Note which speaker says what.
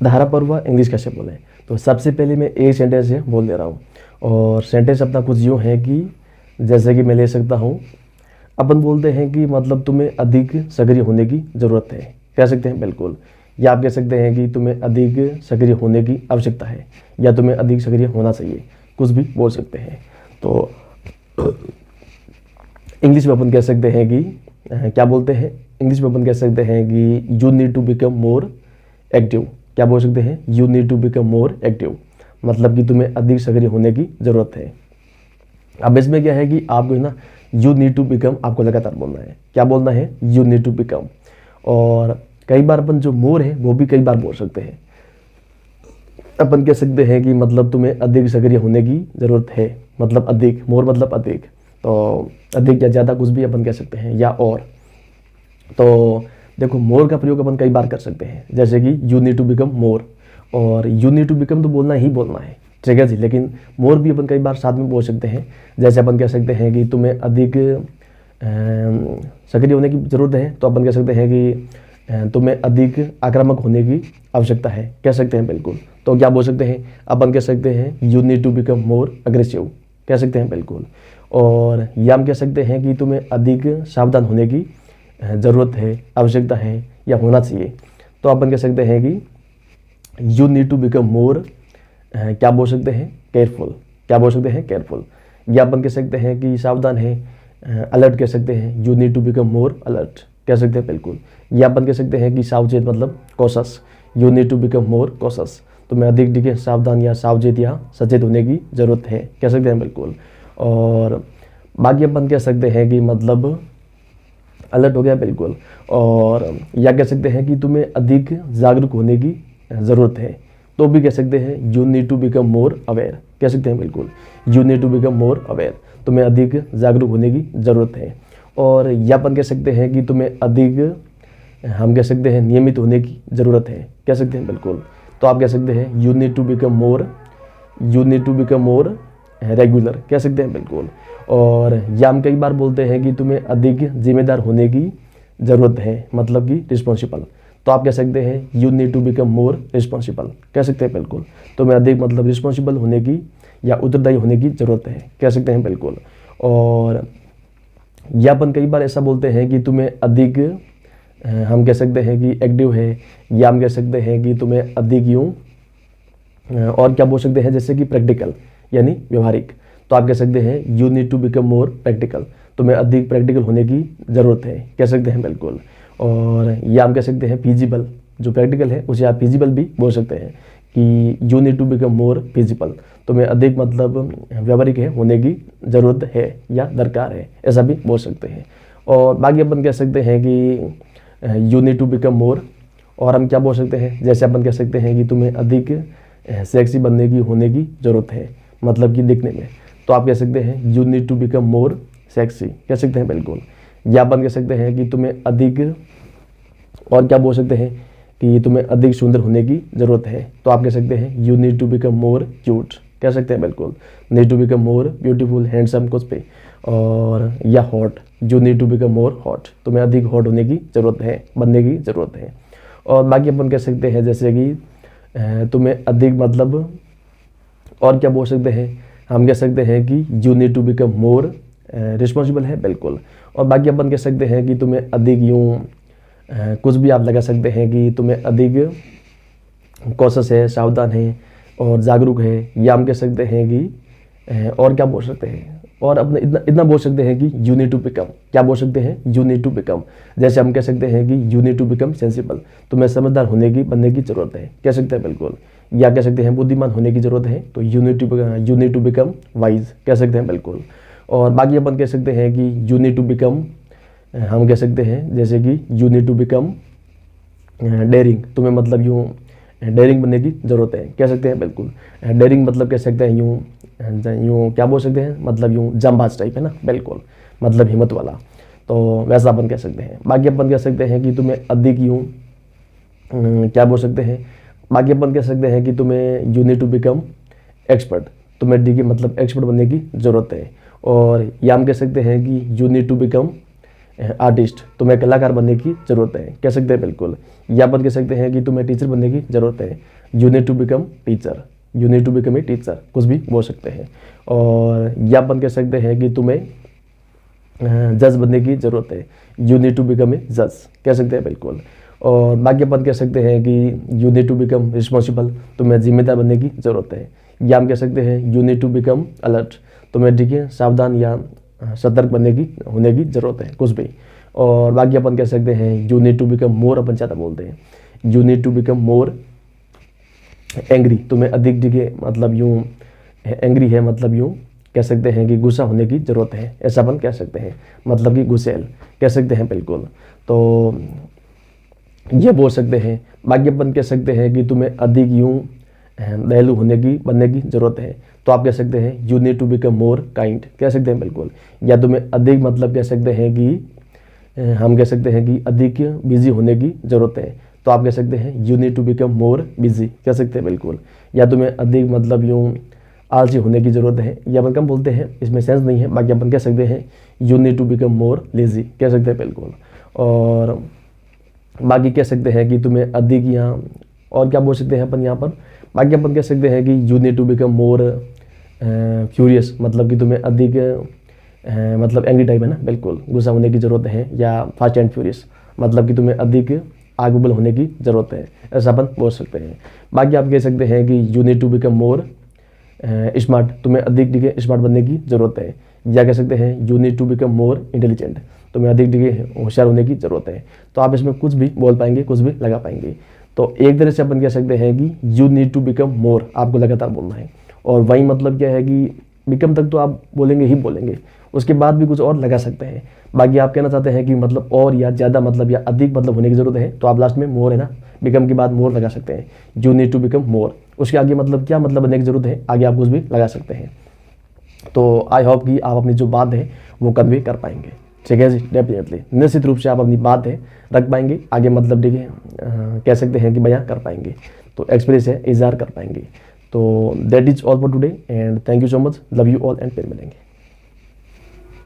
Speaker 1: धारा पर हुआ इंग्लिश कैसे बोलें। तो सबसे पहले मैं एक सेंटेंस है बोल दे रहा हूँ, और सेंटेंस अपना कुछ यूँ है कि जैसे कि मैं ले सकता हूँ, अपन बोलते हैं कि मतलब तुम्हें अधिक सक्रिय होने की ज़रूरत है, कह सकते हैं बिल्कुल। या आप कह सकते हैं कि तुम्हें अधिक सक्रिय होने की आवश्यकता है, या तुम्हें अधिक सक्रिय होना चाहिए, कुछ भी बोल सकते हैं। तो इंग्लिश में अपन कह सकते हैं कि क्या बोलते हैं, इंग्लिश में अपन कह सकते हैं कि you need to become more active. क्या बोल सकते हैं, you need to become more active, मतलब कि तुम्हें अधिक सक्रिय होने की ज़रूरत है। अब इसमें क्या है कि आपको ना यू नीड टू बिकम आपको लगातार बोलना है। क्या बोलना है, यू नीड टू बिकम। और कई बार अपन जो मोर है वो भी कई बार बोल सकते हैं। अपन कह सकते हैं कि मतलब तुम्हें अधिक सक्रिय होने की ज़रूरत है, मतलब अधिक, मोर मतलब अधिक, तो अधिक या ज़्यादा कुछ भी अपन कह सकते हैं, या और। तो देखो मोर का प्रयोग अपन कई बार कर सकते हैं, जैसे कि you need to become more, और यू नीड टू बिकम तो बोलना ही बोलना है, ठीक है जी। लेकिन मोर भी अपन कई बार साथ में बोल सकते हैं, जैसे अपन कह सकते हैं कि तुम्हें अधिक सक्रिय होने की ज़रूरत है, तो अपन कह सकते हैं कि तुम्हें अधिक आक्रामक होने की आवश्यकता है, कह सकते हैं बिल्कुल। तो क्या बोल सकते हैं, अपन कह सकते हैं you need to become more aggressive, कह सकते हैं बिल्कुल। और या हम कह सकते हैं कि तुम्हें अधिक सावधान होने की ज़रूरत है, आवश्यकता है, या होना चाहिए। तो अपन कह सकते हैं कि you need to become more, क्या बोल सकते हैं, केयरफुल। क्या बोल सकते हैं, केयरफुल। या अपन कह सकते हैं कि सावधान है, अलर्ट कह सकते हैं, you need to become more alert, कह सकते हैं बिल्कुल। या अपन कह सकते हैं कि सावचेत मतलब cautious, you need to become more cautious, तुम्हें अधिक ठीक है सावधान या सावचेत या सचेत होने की ज़रूरत है, कह सकते हैं बिल्कुल। और बाकी अपन कह सकते हैं कि मतलब अलर्ट हो गया बिल्कुल। और या कह सकते हैं कि तुम्हें अधिक जागरूक होने की ज़रूरत है, तो भी कह सकते हैं you need to become more aware, कह सकते हैं बिल्कुल। You need to become more aware, तुम्हें अधिक जागरूक होने की ज़रूरत है। और या अपन कह सकते हैं कि तुम्हें अधिक, हम कह सकते हैं नियमित होने की ज़रूरत है, कह सकते हैं बिल्कुल। तो आप कह सकते हैं you need to become more, you need to become more regular, कह सकते हैं बिल्कुल। और या हम कई बार बोलते हैं कि तुम्हें अधिक जिम्मेदार होने की ज़रूरत है, मतलब कि रिस्पॉन्सिबल। तो आप कह सकते हैं you need to become more responsible, कह सकते हैं बिल्कुल। तुम्हें अधिक मतलब रिस्पॉन्सिबल होने की या उत्तरदायी होने की ज़रूरत है, कह सकते हैं बिल्कुल। और या अपन कई बार ऐसा बोलते हैं कि तुम्हें अधिक, हम कह सकते हैं कि एक्टिव है, या हम कह सकते हैं कि तुम्हें अधिक यूँ, और क्या बोल सकते हैं, जैसे कि प्रैक्टिकल यानी व्यवहारिक। तो आप कह सकते हैं you need to become more practical, तुम्हें अधिक प्रैक्टिकल होने की ज़रूरत है, कह सकते हैं बिल्कुल। और या हम कह सकते हैं फिजिबल, जो प्रैक्टिकल है उसे आप फिजिबल भी बोल सकते हैं कि you need to become more feasible, तुम्हें अधिक मतलब व्यवहारिक है होने की ज़रूरत है या दरकार है, ऐसा भी बोल सकते हैं। और बाकी अपन कह सकते हैं कि you need to become more, और हम क्या बोल सकते हैं, जैसे अपन कह सकते हैं कि तुम्हें अधिक सेक्सी बनने की होने की ज़रूरत है, मतलब कि दिखने में। तो आप कह सकते हैं you need to become more sexy, कह सकते हैं बिल्कुल। या अपन कह सकते हैं कि तुम्हें अधिक, और क्या बोल सकते हैं कि तुम्हें अधिक सुंदर होने की ज़रूरत है। तो आप कह सकते हैं you need to become more cute, कह सकते हैं बिल्कुल। Need to become more beautiful, handsome, कुछ पे। और या hot, you need to become more hot, तुम्हें अधिक हॉट होने की ज़रूरत है, बनने की ज़रूरत है। और बाकी अपन कह सकते हैं जैसे कि तुम्हें अधिक मतलब, और क्या बोल सकते हैं, हम कह सकते हैं कि you need to become more responsible है, बिल्कुल। और बाकी अपन कह सकते हैं कि तुम्हें अधिक यूँ, कुछ भी आप लगा सकते हैं कि तुम्हें अधिक कॉशस है, सावधान है और जागरूक है। या हम कह सकते हैं कि और क्या बोल सकते हैं, और अपने इतना बोल सकते हैं कि यू नीड टू बिकम, क्या बोल सकते हैं, यू नीड टू बिकम। जैसे हम कह सकते हैं कि you need to become sensible, तुम्हें समझदार होने की, बनने की ज़रूरत है, कह सकते हैं बिल्कुल। या कह सकते हैं बुद्धिमान होने की ज़रूरत है, तो you need to become wise, कह सकते हैं बिल्कुल। और बाकी अपन कह सकते हैं कि यू नीड टू बिकम, हम कह सकते हैं जैसे कि you need to become daring, तुम्हें मतलब यूँ डेयरिंग बनने की ज़रूरत है, कह सकते हैं बिल्कुल। डेयरिंग मतलब कह सकते हैं यूँ क्या बोल सकते हैं, मतलब यूँ जांबाज टाइप है ना, बिल्कुल, मतलब हिम्मत वाला। तो वैसा अपन कह सकते हैं। बाकी अपन कह सकते हैं कि तुम्हें अधिक यूँ, क्या बोल सकते हैं, बाकी अपन कह सकते हैं कि तुम्हें you need to become expert, तुम्हें ठीक है मतलब एक्सपर्ट बनने की ज़रूरत है। और या हम कह सकते हैं कि you need to become artist, तुम्हें कलाकार बनने की ज़रूरत है, कह सकते हैं बिल्कुल। या अपन कह सकते हैं कि तुम्हें टीचर बनने की ज़रूरत है, you need to become teacher, you need to become a teacher, कुछ भी बोल सकते हैं। और या अपन कह सकते हैं कि तुम्हें जज बनने की ज़रूरत है, you need to become a जज, कह सकते हैं बिल्कुल। और बाकी अपन कह सकते हैं कि you need to become responsible, तुम्हें जिम्मेदार बनने की ज़रूरत है। या हम कह सकते हैं you need to become alert, तुम्हें ठीक है सावधान या सतर्क बनने की होने की ज़रूरत है, कुछ भी। और बाकी अपन कह सकते हैं you need to become more, अपन ज़्यादा बोलते हैं, you need to become more angry, तुम्हें अधिक ठीक है मतलब यूँ एंग्री है मतलब यूँ कह सकते हैं कि गुस्सा होने की ज़रूरत है, ऐसा अपन कह सकते हैं, मतलब कि गुस्सेल, कह सकते हैं बिल्कुल। तो ये बोल सकते हैं। बाकी अपन कह सकते हैं कि तुम्हें अधिक यूँ दयालु बनने की ज़रूरत है, तो आप कह सकते हैं you need to become more kind, कह सकते हैं बिल्कुल। या तुम्हें अधिक मतलब कह सकते हैं कि हम कह सकते हैं कि अधिक बिजी होने की ज़रूरत है, तो आप कह सकते हैं you need to become more busy, कह सकते हैं बिल्कुल। या तुम्हें अधिक मतलब यूँ आलसी होने की ज़रूरत है, या अपन कम बोलते हैं, इसमें सेंस नहीं है। बाकी अपन कह सकते हैं you need to become more lazy, कह सकते हैं बिल्कुल। और बाकी कह सकते हैं कि तुम्हें अधिक यहाँ और क्या बोल सकते हैं अपन यहाँ पर। बाकी अपन कह सकते हैं कि you need to become more furious, मतलब कि तुम्हें अधिक मतलब एंग्री टाइप है ना, बिल्कुल गुस्सा होने की ज़रूरत है। या फास्ट एंड फ्यूरियस, मतलब कि तुम्हें अधिक आग उबल होने की ज़रूरत है, ऐसा अपन बोल सकते हैं। बाकी आप कह सकते हैं कि you need to become more smart, तुम्हें अधिक डिगे स्मार्ट बनने की ज़रूरत है। या कह सकते हैं you need to become more intelligent, तुम्हें अधिक डिगे होशियार होने की ज़रूरत है। तो आप इसमें कुछ भी बोल पाएंगे, कुछ भी लगा पाएंगे। तो एक तरह से अपन कह सकते हैं कि you need to become more, आपको लगातार बोलना है। और वही मतलब क्या है कि बिकम तक तो आप बोलेंगे ही बोलेंगे, उसके बाद भी कुछ और लगा सकते हैं। बाकी आप कहना चाहते हैं कि मतलब और या ज़्यादा मतलब या अधिक मतलब होने की ज़रूरत है, तो आप लास्ट में मोर है ना, बिकम के बाद मोर लगा सकते हैं, you need to become more. उसके आगे मतलब क्या मतलब बनने की ज़रूरत है, आगे आप कुछ भी लगा सकते हैं। तो आई होप कि आप अपनी जो बात है वो कन्वे कर पाएंगे, ठीक है जी। डेफिनेटली निश्चित रूप से आप अपनी बात है रख पाएंगे, आगे मतलब ठीक है कह सकते हैं कि बयां कर पाएंगे, तो एक्सप्रेस है इजहार कर पाएंगे। तो that is all for today and thank you so much, love you all and फिर मिलेंगे।